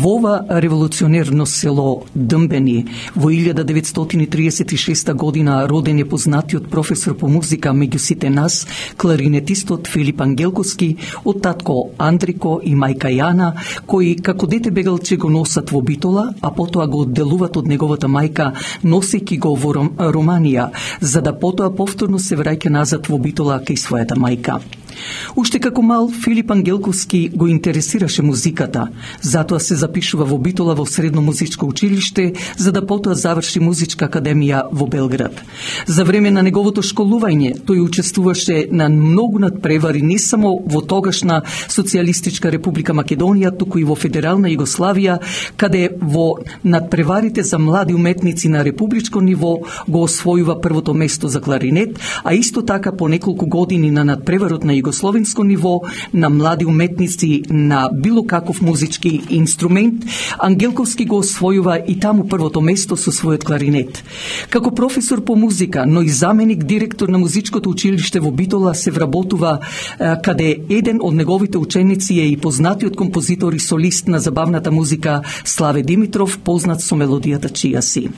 Во ова револуционерно село Дъмбени во 1936 година роден е познатиот професор по музика меѓу сите нас, кларинетистот Филип Ангелковски, од татко Андрико и мајка Јана, кои како дете бегалче го носат во Битола, а потоа го одделуват од неговата мајка, носејќи го во Романија, за да потоа повторно се враќа назад во Битола кај својата мајка. Уште како мал, Филип Ангелковски го интересираше музиката, затоа се запишува во Битола во средно музичко училиште, за да потоа заврши музичка академија во Белград. За време на неговото школување, тој учествуваше на многу надпревари не само во тогашна Социјалистичка република Македонија, туку и во Федерална Југославија, каде во надпреварите за млади уметници на републичко ниво го освојува првото место за кларинет, а исто така по неколку години на надпреварот на југословенско ниво на млади уметници на било каков музички инструмент, Ангелковски го освојува и таму првото место со својот кларинет. Како професор по музика, но и заменик директор на музичкото училиште во Битола се вработува, каде еден од неговите ученици е и познатиот композитор и солист на забавната музика Славе Димитров, познат со мелодијата Чија си.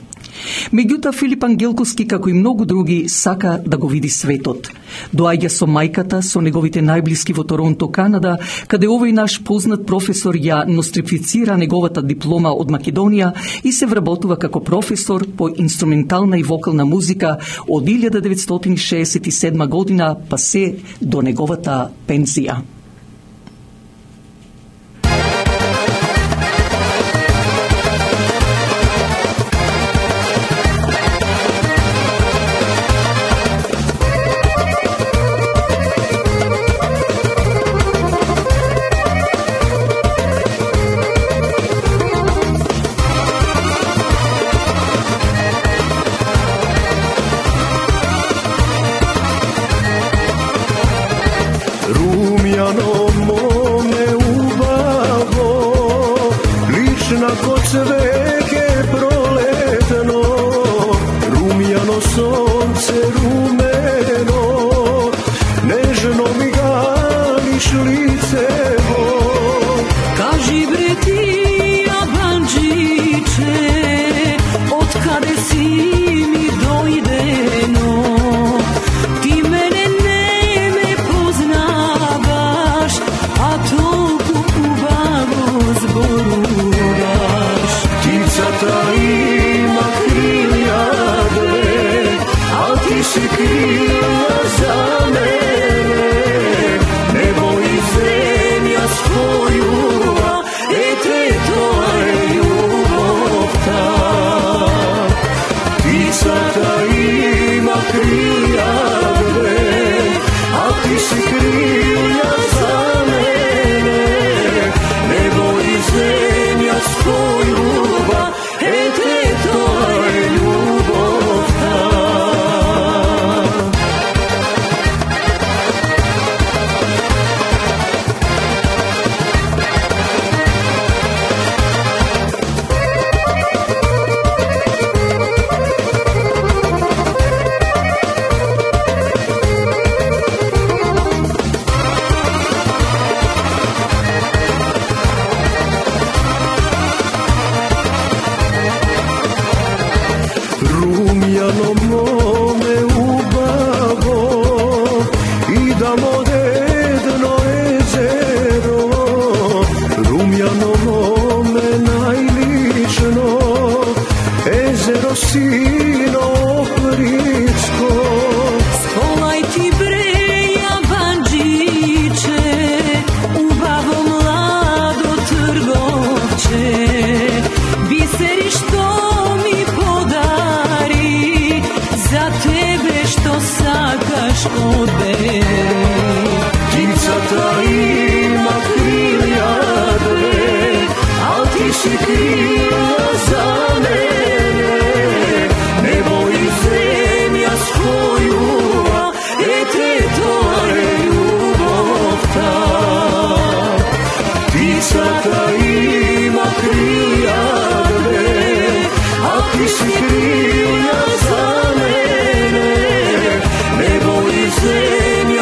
Меѓутоа, Филип Ангелковски, како и многу други, сака да го види светот. Доаѓа со мајката, со неговите најблиски во Торонто, Канада, каде овој наш познат професор ја нострифицира неговата диплома од Македонија и се вработува како професор по инструментална и вокална музика од 1967 година па се до неговата пензија.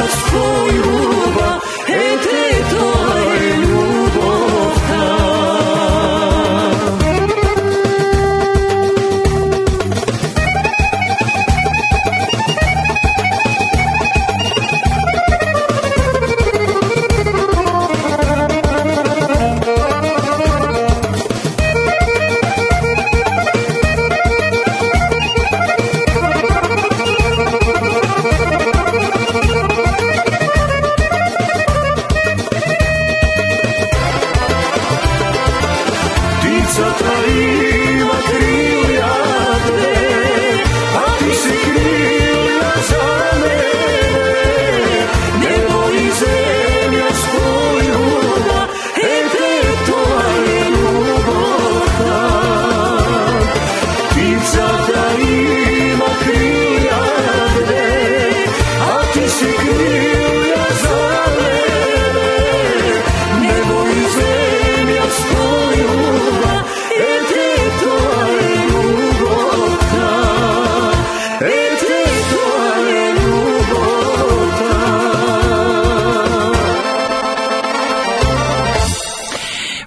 Svoju, to je ljubov ta.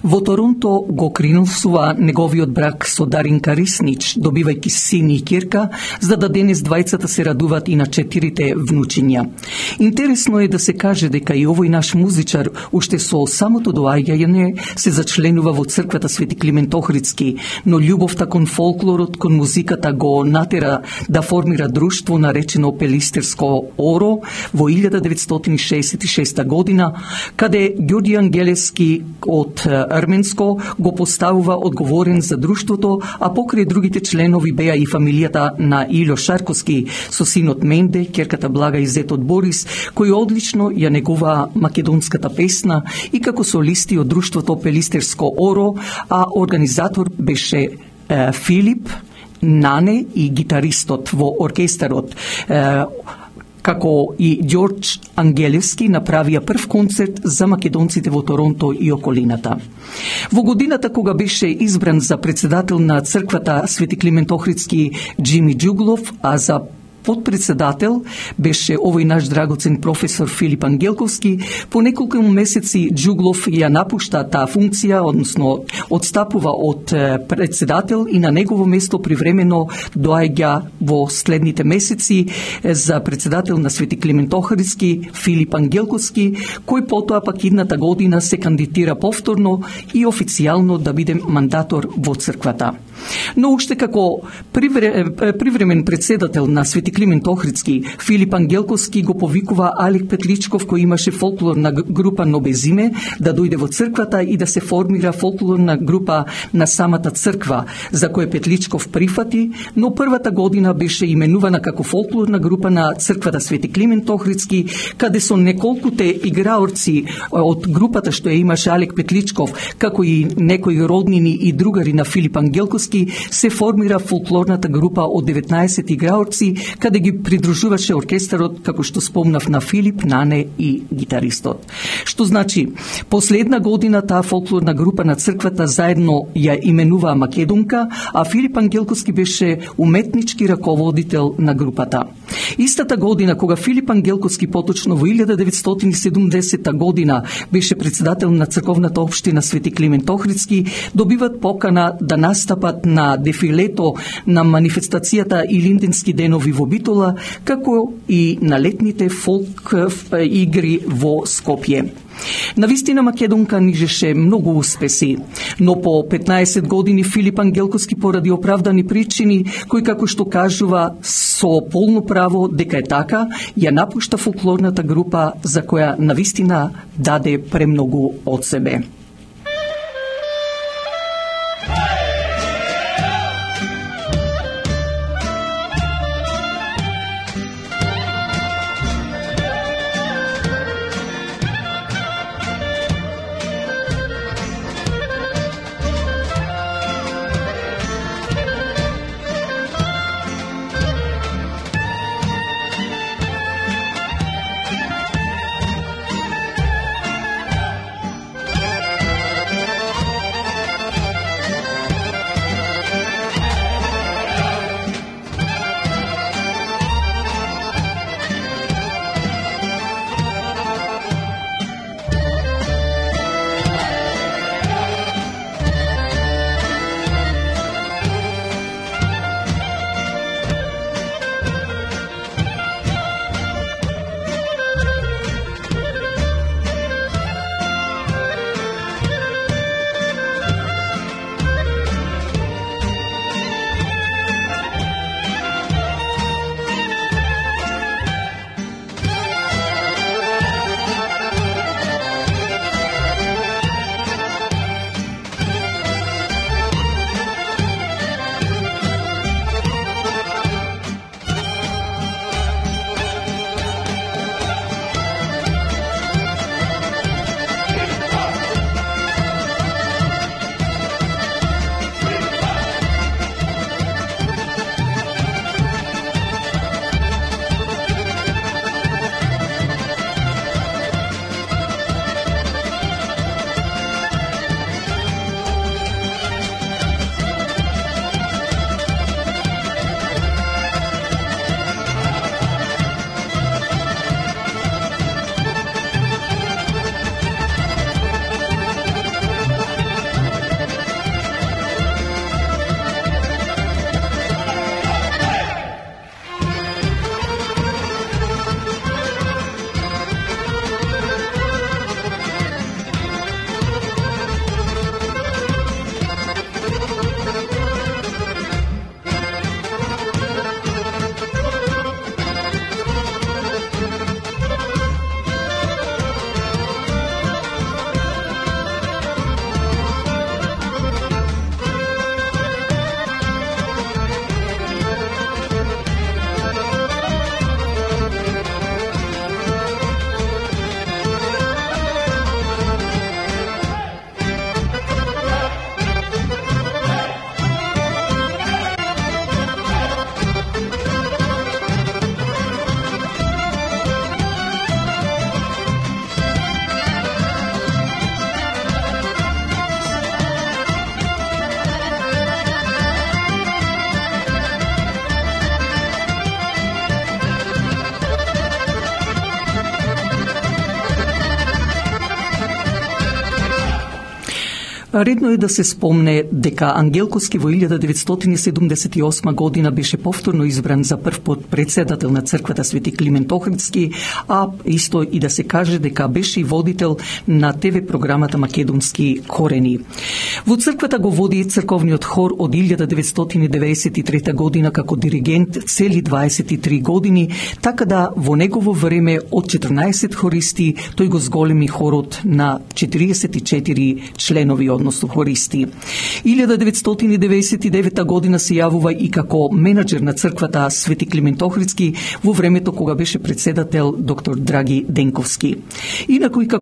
Во Торонто го криносува неговиот брак со Даринка Риснич, добивајќи син и ќерка, за да денес двајцата се радуваат и на 4 внучиња. Интересно е да се каже дека и овој наш музичар уште со самото доаѓање се зачленува во црквата Свети Климент Охридски, но љубовта кон фолклорот, кон музиката го натера да формира друштво наречено Пелистерско Оро во 1966 година, каде Ѓорѓи Ангелевски од Арменско го поставува одговорен за друштвото, а покрај другите членови беа и фамилијата на Илјо Шарковски со синот Менде, ќерката Блага и зетот Борис, кои одлично ја негуваа македонската песна и како солисти од друштвото Пелистерско Оро, а организатор беше Филип, Нане и гитаристот во оркестарот, како и Ѓорѓ Ангелевски направија прв концерт за македонците во Торонто и околината. Во годината кога беше избран за председател на црквата Свети Климент Охридски Џими Џуглов, а за подпредседател беше овој наш драгоцен професор Филип Ангелковски, по неколку месеци Џуглов ја напушта таа функција, односно одстапува од председател и на негово место привремено доаѓа во следните месеци за председател на Свети Климент Охридски Филип Ангелковски, кој потоа пак идната година се кандидира повторно и официјално да биде мандатор во црквата. Но уште како привремен председател на Свети Климент Охридски, Филип Ангелковски го повикува Алек Петличков, кој имаше фолклорна група Но без име, да дојде во црквата и да се формира фолклорна група на самата црква, за која Петличков прифати, но првата година беше именувана како фолклорна група на црквата Свети Климент Охридски, каде со неколкуте играорци од групата што ја имаше Алек Петличков, како и некои роднини и другари на Филип Ангелковски, се формира фолклорната група од 19 играорци, каде ги придружуваше оркестарот, како што спомнав, на Филип, Нане и гитаристот. Што значи, последна година таа фолклорна група на црквата заедно ја именуваа Македонка, а Филип Ангелковски беше уметнички раководител на групата. Истата година, кога Филип Ангелковски поточно во 1970 година беше председател на црковната општина Свети Климент Охридски, добиват покана да настапат на дефилето на манифестацијата Илинденски денови во Битола, како и на летните фолк игри во Скопје. Навистина Македонка нижеше многу успеси, но по 15 години Филип Ангелковски поради оправдани причини, кои како што кажува со полно право дека е така, ја напушта фолклорната група за која навистина даде премногу од себе. Редно е да се спомне дека Ангелковски во 1978 година беше повторно избран за прв пат председател на црквата Свети Климент Охридски, а исто и да се каже дека беше и водител на ТВ програмата Македонски корени. Во црквата го води црковниот хор од 1993 година како диригент цели 23 години, така да во негово време од 14 хористи тој го зголеми хорот на 44 членови, односно хористи. 1999 година се јавува и како менаџер на црквата Свети Климент Охридски во времето кога беше председател доктор Драги Денковски. Инаку и како